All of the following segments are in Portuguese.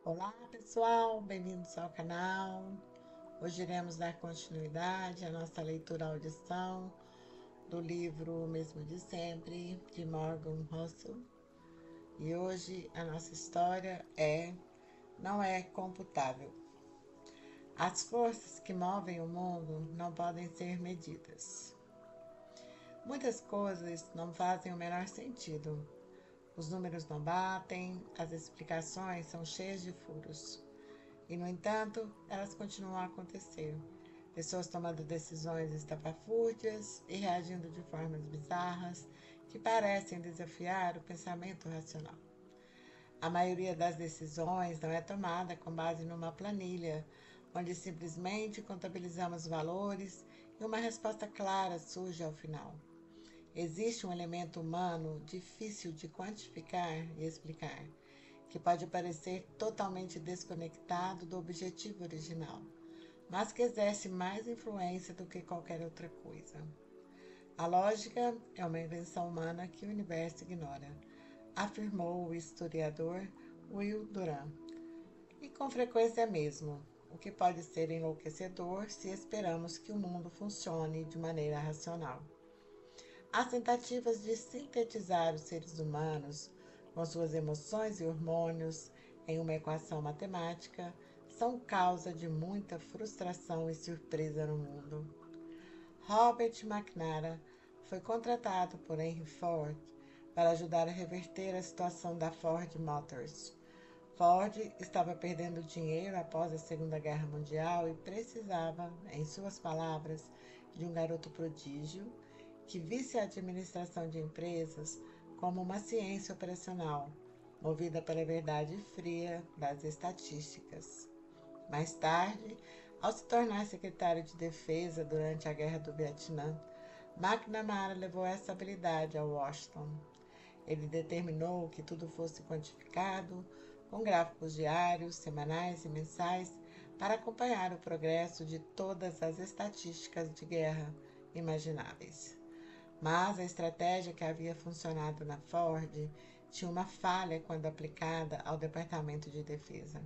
Olá pessoal, bem-vindos ao canal. Hoje iremos dar continuidade à nossa leitura-audição do livro O Mesmo de Sempre, de Morgan Housel. E hoje a nossa história Não é computável. As forças que movem o mundo não podem ser medidas. Muitas coisas não fazem o menor sentido. Os números não batem, as explicações são cheias de furos. E, no entanto, elas continuam a acontecer. Pessoas tomando decisões estapafúrdias e reagindo de formas bizarras que parecem desafiar o pensamento racional. A maioria das decisões não é tomada com base numa planilha, onde simplesmente contabilizamos valores e uma resposta clara surge ao final. Existe um elemento humano difícil de quantificar e explicar, que pode parecer totalmente desconectado do objetivo original, mas que exerce mais influência do que qualquer outra coisa. A lógica é uma invenção humana que o universo ignora, afirmou o historiador Will Durant. E com frequência mesmo, o que pode ser enlouquecedor se esperamos que o mundo funcione de maneira racional. As tentativas de sintetizar os seres humanos, com suas emoções e hormônios, em uma equação matemática, são causa de muita frustração e surpresa no mundo. Robert McNamara foi contratado por Henry Ford para ajudar a reverter a situação da Ford Motors. Ford estava perdendo dinheiro após a Segunda Guerra Mundial e precisava, em suas palavras, de um garoto prodígio que visse a administração de empresas como uma ciência operacional, movida pela verdade fria das estatísticas. Mais tarde, ao se tornar secretário de Defesa durante a Guerra do Vietnã, McNamara levou essa habilidade a Washington. Ele determinou que tudo fosse quantificado, com gráficos diários, semanais e mensais, para acompanhar o progresso de todas as estatísticas de guerra imagináveis. Mas a estratégia que havia funcionado na Ford tinha uma falha quando aplicada ao Departamento de Defesa.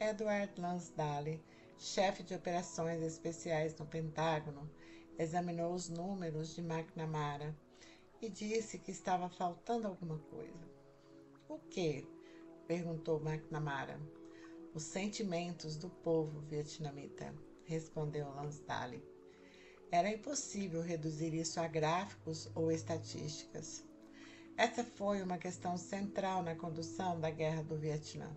Edward Lansdale, chefe de operações especiais no Pentágono, examinou os números de McNamara e disse que estava faltando alguma coisa. O que? Perguntou McNamara. Os sentimentos do povo vietnamita, respondeu Lansdale. Era impossível reduzir isso a gráficos ou estatísticas. Essa foi uma questão central na condução da Guerra do Vietnã.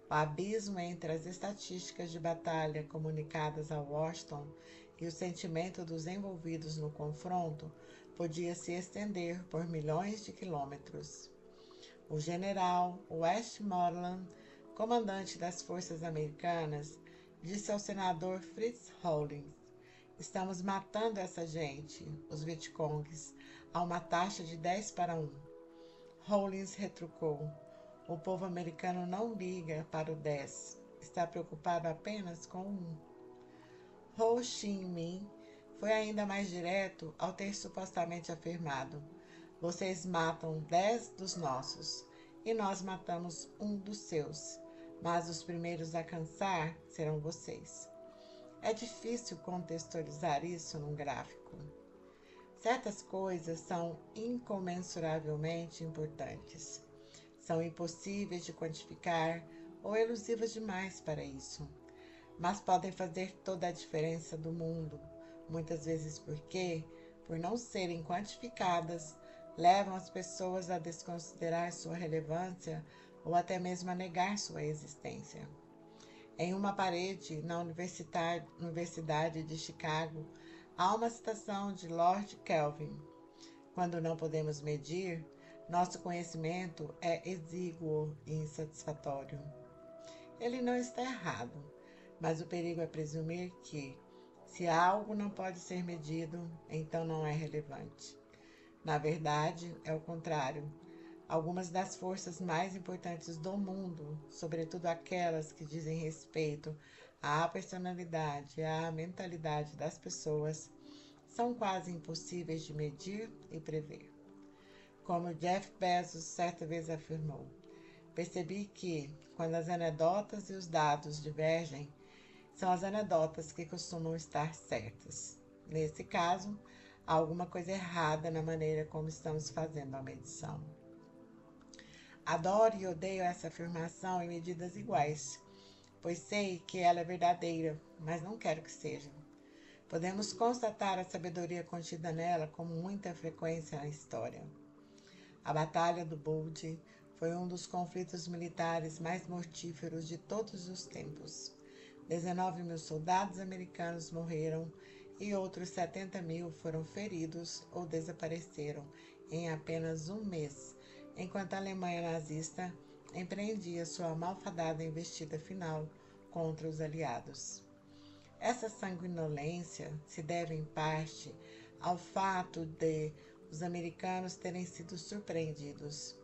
O abismo entre as estatísticas de batalha comunicadas a Washington e o sentimento dos envolvidos no confronto podia se estender por milhões de quilômetros. O general Westmoreland, comandante das forças americanas, disse ao senador Fritz Rawlings: "Estamos matando essa gente, os Vietcongues, a uma taxa de 10 para 1. Rawlings retrucou: "O povo americano não liga para o 10, está preocupado apenas com o 1. Ho Chi Minh foi ainda mais direto ao ter supostamente afirmado: "Vocês matam 10 dos nossos, e nós matamos um dos seus, mas os primeiros a cansar serão vocês." É difícil contextualizar isso num gráfico. Certas coisas são incomensuravelmente importantes. São impossíveis de quantificar ou elusivas demais para isso, mas podem fazer toda a diferença do mundo, muitas vezes porque, por não serem quantificadas, levam as pessoas a desconsiderar sua relevância ou até mesmo a negar sua existência. Em uma parede na Universidade de Chicago, há uma citação de Lord Kelvin: "Quando não podemos medir, nosso conhecimento é exíguo e insatisfatório." Ele não está errado, mas o perigo é presumir que, se algo não pode ser medido, então não é relevante. Na verdade, é o contrário. Algumas das forças mais importantes do mundo, sobretudo aquelas que dizem respeito à personalidade e à mentalidade das pessoas, são quase impossíveis de medir e prever. Como Jeff Bezos certa vez afirmou: percebi que, quando as anedotas e os dados divergem, são as anedotas que costumam estar certas. Nesse caso, há alguma coisa errada na maneira como estamos fazendo a medição. Adoro e odeio essa afirmação em medidas iguais, pois sei que ela é verdadeira, mas não quero que seja. Podemos constatar a sabedoria contida nela com muita frequência na história. A Batalha do Bulge foi um dos conflitos militares mais mortíferos de todos os tempos. 19.000 soldados americanos morreram e outros 70.000 foram feridos ou desapareceram em apenas um mês, enquanto a Alemanha nazista empreendia sua malfadada investida final contra os aliados. Essa sanguinolência se deve, em parte, ao fato de os americanos terem sido surpreendidos.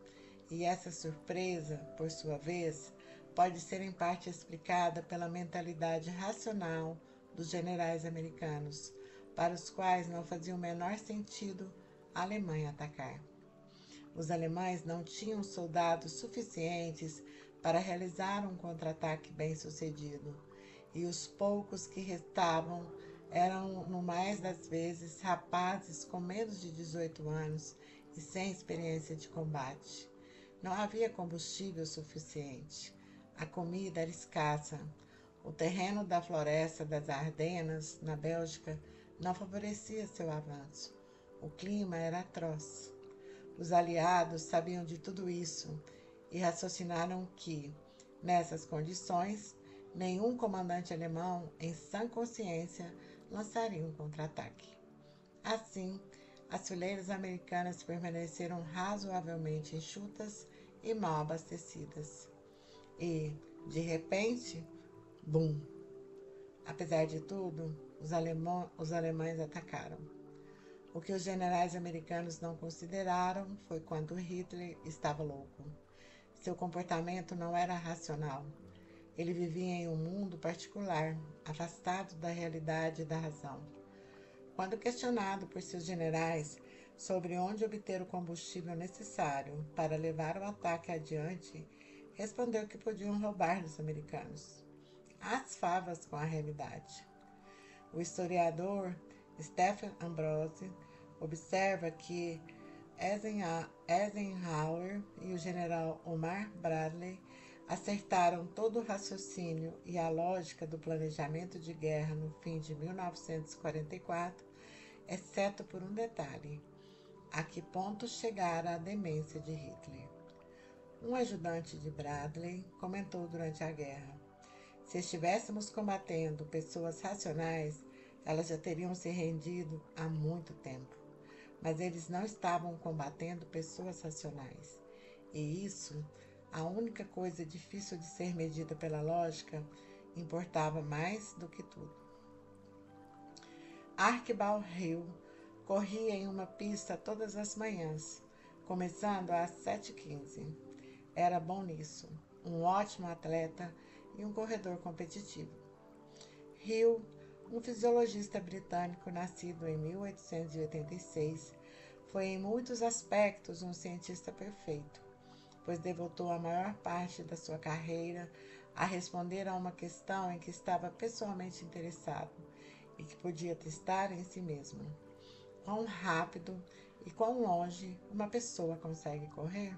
E essa surpresa, por sua vez, pode ser em parte explicada pela mentalidade racional dos generais americanos, para os quais não fazia o menor sentido a Alemanha atacar. Os alemães não tinham soldados suficientes para realizar um contra-ataque bem-sucedido, e os poucos que restavam eram, no mais das vezes, rapazes com menos de 18 anos e sem experiência de combate. Não havia combustível suficiente. A comida era escassa. O terreno da floresta das Ardenas, na Bélgica, não favorecia seu avanço. O clima era atroz. Os aliados sabiam de tudo isso e raciocinaram que, nessas condições, nenhum comandante alemão, em sã consciência, lançaria um contra-ataque. Assim, as fileiras americanas permaneceram razoavelmente enxutas e mal abastecidas. E, de repente, bum! Apesar de tudo, os alemães atacaram. O que os generais americanos não consideraram foi quando Hitler estava louco. Seu comportamento não era racional. Ele vivia em um mundo particular, afastado da realidade e da razão. Quando questionado por seus generais sobre onde obter o combustível necessário para levar o ataque adiante, respondeu que podiam roubar dos americanos. As favas com a realidade. O historiador Stephen Ambrose observa que Eisenhower e o general Omar Bradley acertaram todo o raciocínio e a lógica do planejamento de guerra no fim de 1944, exceto por um detalhe: a que ponto chegara a demência de Hitler. Um ajudante de Bradley comentou durante a guerra: se estivéssemos combatendo pessoas racionais, elas já teriam se rendido há muito tempo. Mas eles não estavam combatendo pessoas racionais. E isso, a única coisa difícil de ser medida pela lógica, importava mais do que tudo. Archibald Hill corria em uma pista todas as manhãs, começando às 7h15. Era bom nisso, um ótimo atleta e um corredor competitivo. Hill, um fisiologista britânico nascido em 1886, foi em muitos aspectos um cientista perfeito, pois devotou a maior parte da sua carreira a responder a uma questão em que estava pessoalmente interessado e que podia testar em si mesmo. Quão rápido e quão longe uma pessoa consegue correr?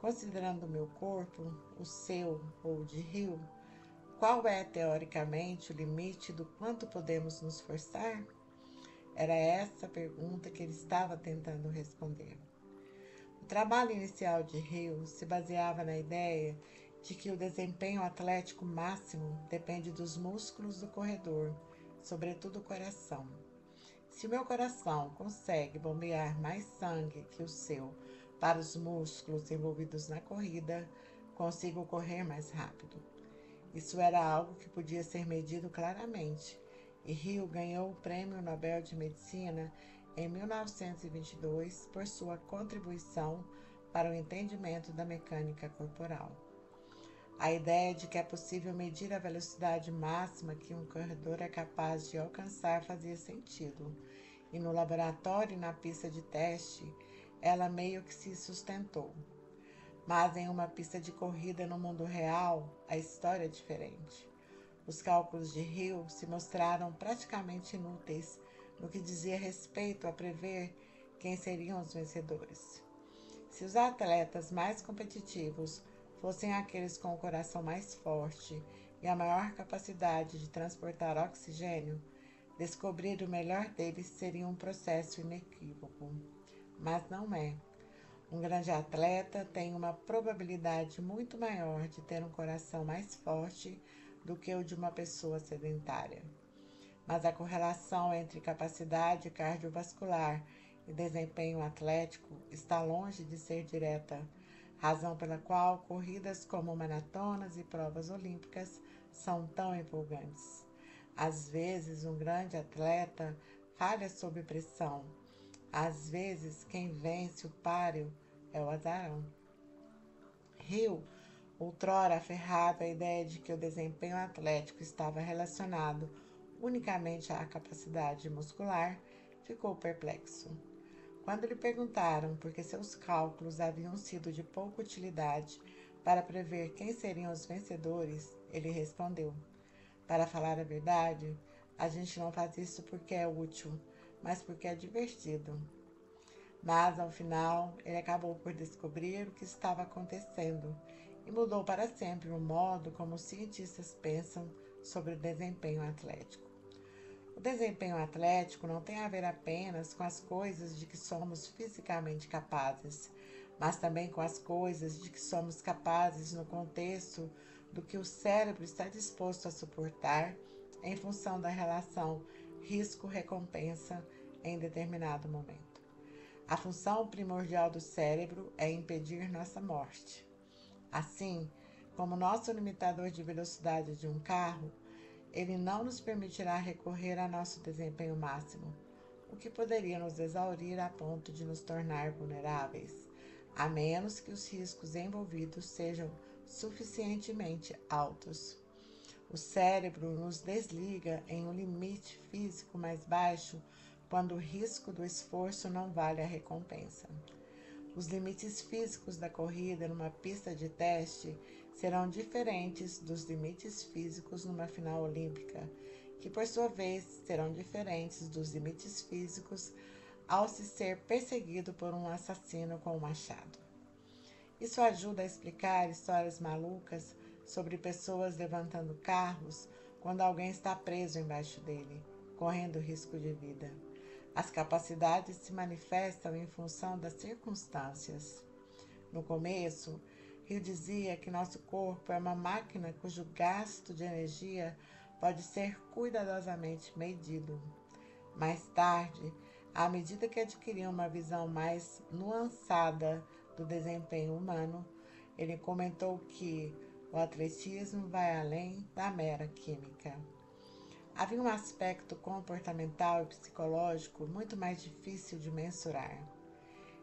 Considerando o meu corpo, o seu ou de Hill, qual é, teoricamente, o limite do quanto podemos nos forçar? Era essa a pergunta que ele estava tentando responder. O trabalho inicial de Hill se baseava na ideia de que o desempenho atlético máximo depende dos músculos do corredor, sobretudo o coração. Se o meu coração consegue bombear mais sangue que o seu para os músculos envolvidos na corrida, consigo correr mais rápido. Isso era algo que podia ser medido claramente, e Hill ganhou o Prêmio Nobel de Medicina em 1922 por sua contribuição para o entendimento da mecânica corporal. A ideia de que é possível medir a velocidade máxima que um corredor é capaz de alcançar fazia sentido, e no laboratório e na pista de teste, ela meio que se sustentou. Mas em uma pista de corrida no mundo real, a história é diferente. Os cálculos de Hill se mostraram praticamente inúteis no que dizia respeito a prever quem seriam os vencedores. Se os atletas mais competitivos fossem aqueles com o coração mais forte e a maior capacidade de transportar oxigênio, descobrir o melhor deles seria um processo inequívoco. Mas não é. Um grande atleta tem uma probabilidade muito maior de ter um coração mais forte do que o de uma pessoa sedentária. Mas a correlação entre capacidade cardiovascular e desempenho atlético está longe de ser direta, razão pela qual corridas como maratonas e provas olímpicas são tão empolgantes. Às vezes, um grande atleta falha sob pressão. Às vezes, quem vence o páreo é o azarão. Hill, outrora aferrado à ideia de que o desempenho atlético estava relacionado unicamente à capacidade muscular, ficou perplexo. Quando lhe perguntaram por que seus cálculos haviam sido de pouca utilidade para prever quem seriam os vencedores, ele respondeu: para falar a verdade, a gente não faz isso porque é útil, mas porque é divertido. Mas, ao final, ele acabou por descobrir o que estava acontecendo e mudou para sempre o modo como os cientistas pensam sobre o desempenho atlético. O desempenho atlético não tem a ver apenas com as coisas de que somos fisicamente capazes, mas também com as coisas de que somos capazes no contexto do que o cérebro está disposto a suportar em função da relação risco-recompensa em determinado momento. A função primordial do cérebro é impedir nossa morte. Assim, como nosso limitador de velocidade de um carro, ele não nos permitirá recorrer a nosso desempenho máximo, o que poderia nos exaurir a ponto de nos tornar vulneráveis, a menos que os riscos envolvidos sejam suficientemente altos. O cérebro nos desliga em um limite físico mais baixo quando o risco do esforço não vale a recompensa. Os limites físicos da corrida numa pista de teste serão diferentes dos limites físicos numa final olímpica, que por sua vez serão diferentes dos limites físicos ao se ser perseguido por um assassino com um machado. Isso ajuda a explicar histórias malucas sobre pessoas levantando carros quando alguém está preso embaixo dele, correndo risco de vida. As capacidades se manifestam em função das circunstâncias. No começo, Hill dizia que nosso corpo é uma máquina cujo gasto de energia pode ser cuidadosamente medido. Mais tarde, à medida que adquiriu uma visão mais nuançada do desempenho humano, ele comentou que o atletismo vai além da mera química. Havia um aspecto comportamental e psicológico muito mais difícil de mensurar.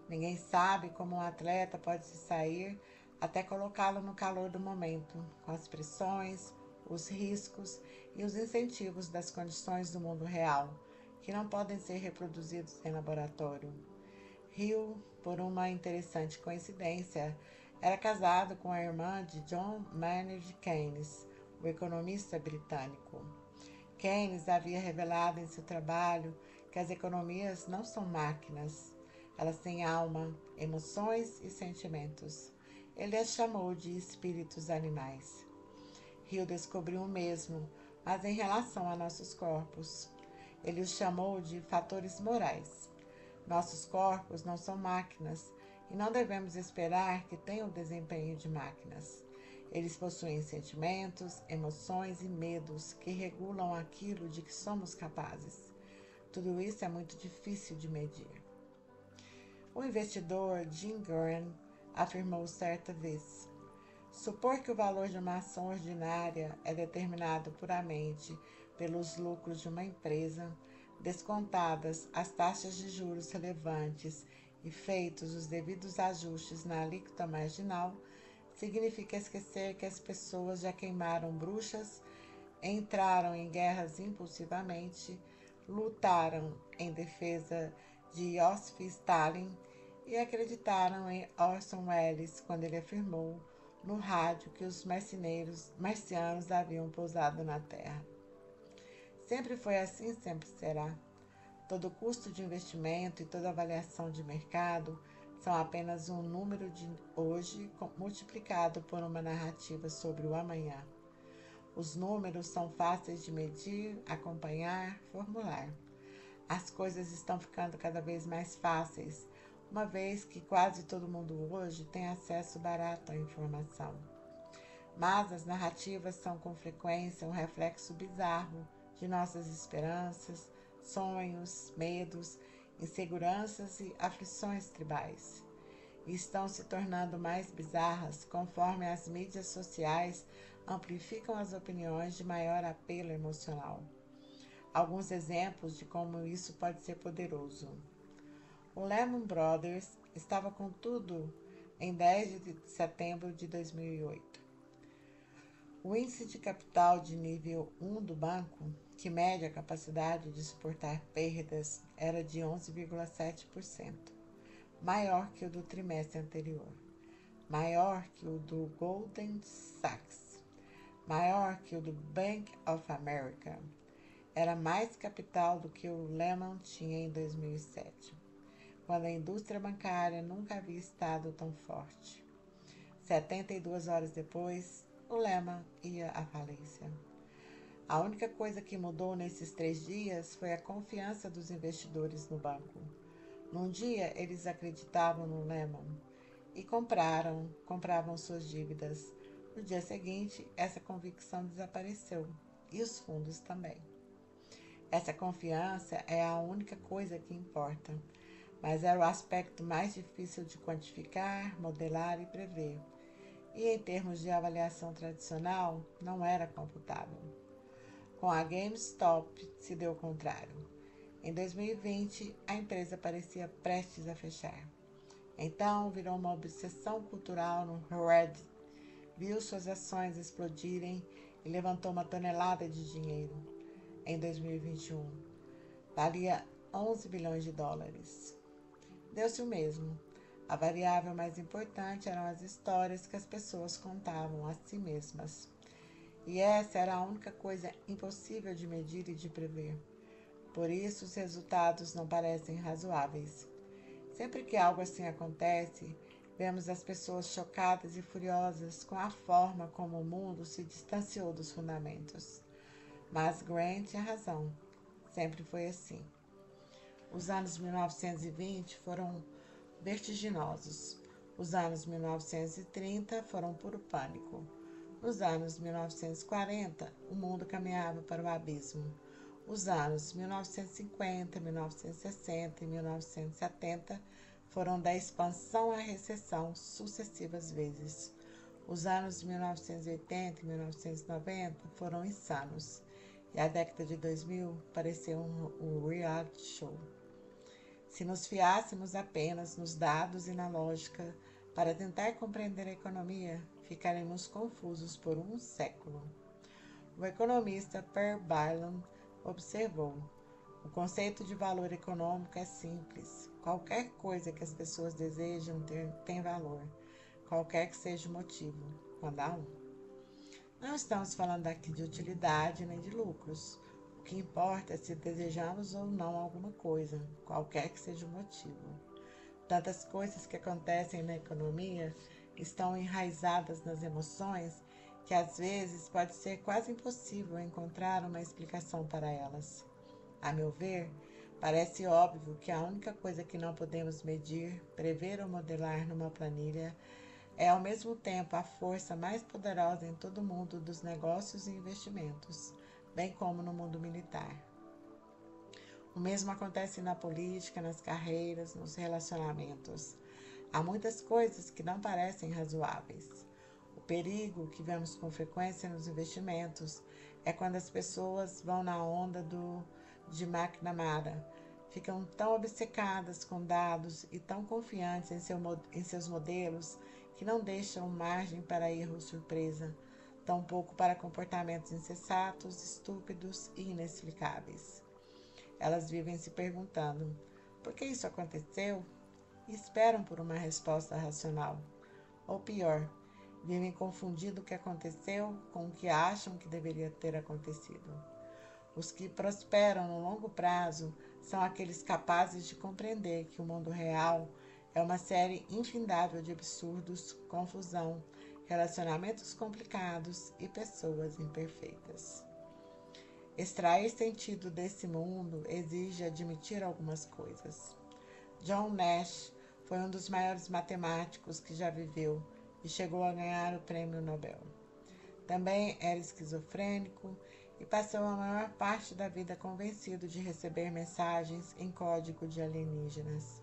Ninguém sabe como um atleta pode se sair até colocá-lo no calor do momento, com as pressões, os riscos e os incentivos das condições do mundo real, que não podem ser reproduzidos em laboratório. Hill, por uma interessante coincidência, era casado com a irmã de John Maynard Keynes, o economista britânico. Keynes havia revelado em seu trabalho que as economias não são máquinas. Elas têm alma, emoções e sentimentos. Ele as chamou de espíritos animais. Hill descobriu o mesmo, mas em relação a nossos corpos. Ele os chamou de fatores morais. Nossos corpos não são máquinas e não devemos esperar que tenham o desempenho de máquinas. Eles possuem sentimentos, emoções e medos que regulam aquilo de que somos capazes. Tudo isso é muito difícil de medir. O investidor Jim Gurran afirmou certa vez: supor que o valor de uma ação ordinária é determinado puramente pelos lucros de uma empresa, descontadas as taxas de juros relevantes e feitos os devidos ajustes na alíquota marginal, significa esquecer que as pessoas já queimaram bruxas, entraram em guerras impulsivamente, lutaram em defesa de Iosif Stalin e acreditaram em Orson Welles quando ele afirmou no rádio que os marcianos haviam pousado na Terra. Sempre foi assim, sempre será. Todo custo de investimento e toda avaliação de mercado são apenas um número de hoje multiplicado por uma narrativa sobre o amanhã. Os números são fáceis de medir, acompanhar, formular. As coisas estão ficando cada vez mais fáceis, uma vez que quase todo mundo hoje tem acesso barato à informação. Mas as narrativas são com frequência um reflexo bizarro de nossas esperanças, sonhos, medos, inseguranças e aflições tribais. E estão se tornando mais bizarras conforme as mídias sociais amplificam as opiniões de maior apelo emocional. Alguns exemplos de como isso pode ser poderoso. O Lehman Brothers estava com tudo em 10 de setembro de 2008. O índice de capital de nível 1 do banco, que mede a capacidade de suportar perdas, era de 11,7%, maior que o do trimestre anterior, maior que o do Goldman Sachs, maior que o do Bank of America. Era mais capital do que o Lehman tinha em 2007, quando a indústria bancária nunca havia estado tão forte. 72 horas depois, o Lehman ia à falência. A única coisa que mudou nesses 3 dias foi a confiança dos investidores no banco. Num dia, eles acreditavam no Lehman e compravam suas dívidas. No dia seguinte, essa convicção desapareceu e os fundos também. Essa confiança é a única coisa que importa, mas era o aspecto mais difícil de quantificar, modelar e prever. E em termos de avaliação tradicional, não era computável. Com a GameStop se deu o contrário. Em 2020, a empresa parecia prestes a fechar. Então, virou uma obsessão cultural no Reddit, viu suas ações explodirem e levantou uma tonelada de dinheiro. Em 2021, valia 11 bilhões de dólares. Deu-se o mesmo. A variável mais importante eram as histórias que as pessoas contavam a si mesmas. E essa era a única coisa impossível de medir e de prever. Por isso, os resultados não parecem razoáveis. Sempre que algo assim acontece, vemos as pessoas chocadas e furiosas com a forma como o mundo se distanciou dos fundamentos. Mas Grant tinha razão. Sempre foi assim. Os anos 1920 foram vertiginosos. Os anos 1930 foram puro pânico. Nos anos 1940, o mundo caminhava para o abismo. Os anos 1950, 1960 e 1970 foram da expansão à recessão sucessivas vezes. Os anos 1980 e 1990 foram insanos. E a década de 2000 pareceu um reality show. Se nos fiássemos apenas nos dados e na lógica para tentar compreender a economia, ficaremos confusos por um século. O economista Per Bailon observou: o conceito de valor econômico é simples. Qualquer coisa que as pessoas desejam ter tem valor, qualquer que seja o motivo, quando há um. Não estamos falando aqui de utilidade nem de lucros. O que importa é se desejamos ou não alguma coisa, qualquer que seja o motivo. Tantas coisas que acontecem na economia estão enraizadas nas emoções que às vezes pode ser quase impossível encontrar uma explicação para elas. A meu ver, parece óbvio que a única coisa que não podemos medir, prever ou modelar numa planilha é ao mesmo tempo a força mais poderosa em todo o mundo dos negócios e investimentos, bem como no mundo militar. O mesmo acontece na política, nas carreiras, nos relacionamentos. Há muitas coisas que não parecem razoáveis. O perigo que vemos com frequência nos investimentos é quando as pessoas vão na onda de McNamara, ficam tão obcecadas com dados e tão confiantes em seus modelos que não deixam margem para erro ou surpresa, tampouco para comportamentos insensatos, estúpidos e inexplicáveis. Elas vivem se perguntando: por que isso aconteceu? e esperam por uma resposta racional. Ou pior, vivem confundindo o que aconteceu com o que acham que deveria ter acontecido. Os que prosperam no longo prazo são aqueles capazes de compreender que o mundo real é uma série infindável de absurdos, confusão, relacionamentos complicados e pessoas imperfeitas. Extrair sentido desse mundo exige admitir algumas coisas. John Nash foi um dos maiores matemáticos que já viveu e chegou a ganhar o prêmio Nobel. Também era esquizofrênico e passou a maior parte da vida convencido de receber mensagens em código de alienígenas.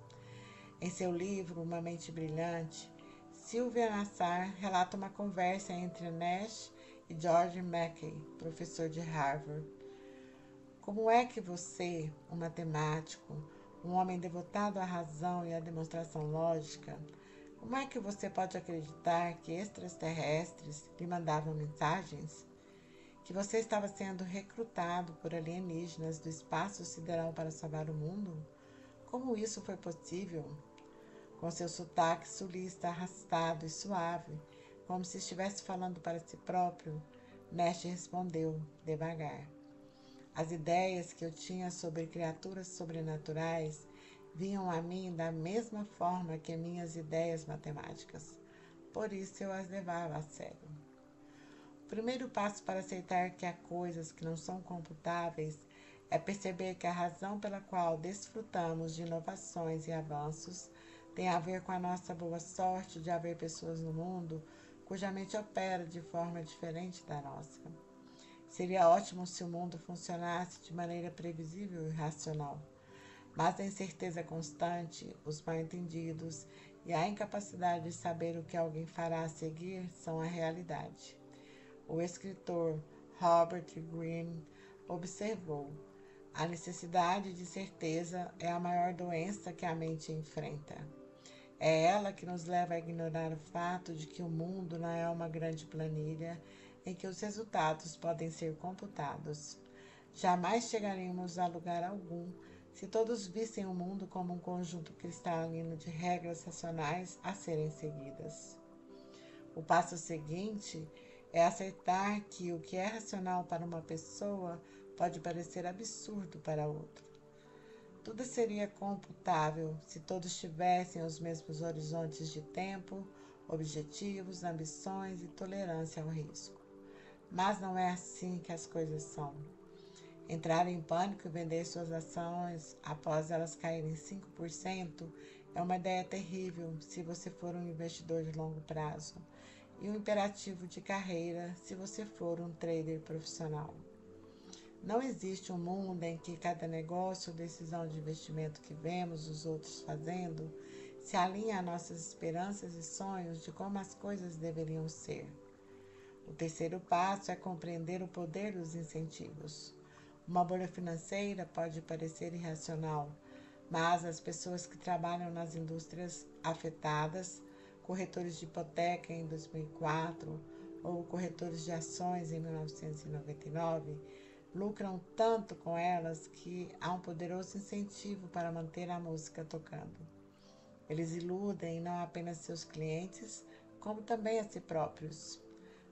Em seu livro Uma Mente Brilhante, Sylvia Nassar relata uma conversa entre Nash e George Mackay, professor de Harvard. Como é que você, um matemático, um homem devotado à razão e à demonstração lógica, como é que você pode acreditar que extraterrestres lhe mandavam mensagens? Que você estava sendo recrutado por alienígenas do espaço sideral para salvar o mundo? Como isso foi possível? Com seu sotaque sulista arrastado e suave, como se estivesse falando para si próprio, Nash respondeu, devagar. As ideias que eu tinha sobre criaturas sobrenaturais vinham a mim da mesma forma que minhas ideias matemáticas. Por isso eu as levava a sério. O primeiro passo para aceitar que há coisas que não são computáveis é perceber que a razão pela qual desfrutamos de inovações e avanços tem a ver com a nossa boa sorte de haver pessoas no mundo cuja mente opera de forma diferente da nossa. Seria ótimo se o mundo funcionasse de maneira previsível e racional, mas a incerteza constante, os mal-entendidos e a incapacidade de saber o que alguém fará a seguir são a realidade. O escritor Robert Greene observou: a necessidade de certeza é a maior doença que a mente enfrenta. É ela que nos leva a ignorar o fato de que o mundo não é uma grande planilha em que os resultados podem ser computados. Jamais chegaríamos a lugar algum se todos vissem o mundo como um conjunto cristalino de regras racionais a serem seguidas. O passo seguinte é aceitar que o que é racional para uma pessoa pode parecer absurdo para outra. Tudo seria computável se todos tivessem os mesmos horizontes de tempo, objetivos, ambições e tolerância ao risco. Mas não é assim que as coisas são. Entrar em pânico e vender suas ações após elas caírem 5% é uma ideia terrível se você for um investidor de longo prazo e um imperativo de carreira se você for um trader profissional. Não existe um mundo em que cada negócio ou decisão de investimento que vemos os outros fazendo se alinha a nossas esperanças e sonhos de como as coisas deveriam ser. O terceiro passo é compreender o poder dos incentivos. Uma bolha financeira pode parecer irracional, mas as pessoas que trabalham nas indústrias afetadas, corretores de hipoteca em 2004 ou corretores de ações em 1999, lucram tanto com elas que há um poderoso incentivo para manter a música tocando. Eles iludem não apenas seus clientes, como também a si próprios.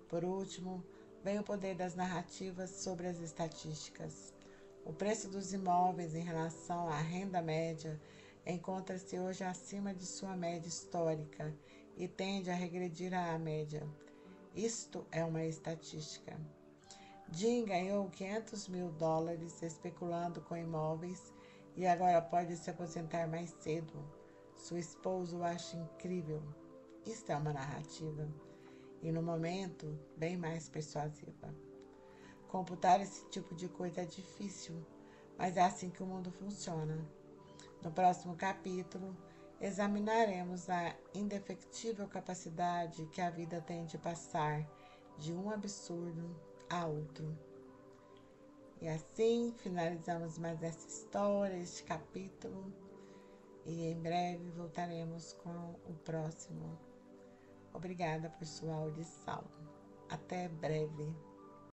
Por último, vem o poder das narrativas sobre as estatísticas. O preço dos imóveis em relação à renda média encontra-se hoje acima de sua média histórica e tende a regredir à média. Isto é uma estatística. Jim ganhou $500 mil especulando com imóveis e agora pode se aposentar mais cedo. Sua esposa o acha incrível. Isto é uma narrativa. E no momento, bem mais persuasiva. Computar esse tipo de coisa é difícil, mas é assim que o mundo funciona. No próximo capítulo, examinaremos a indefectível capacidade que a vida tem de passar de um absurdo a outro. E assim finalizamos mais essa história, este capítulo, e em breve voltaremos com o próximo. Obrigada por sua audição. Até breve.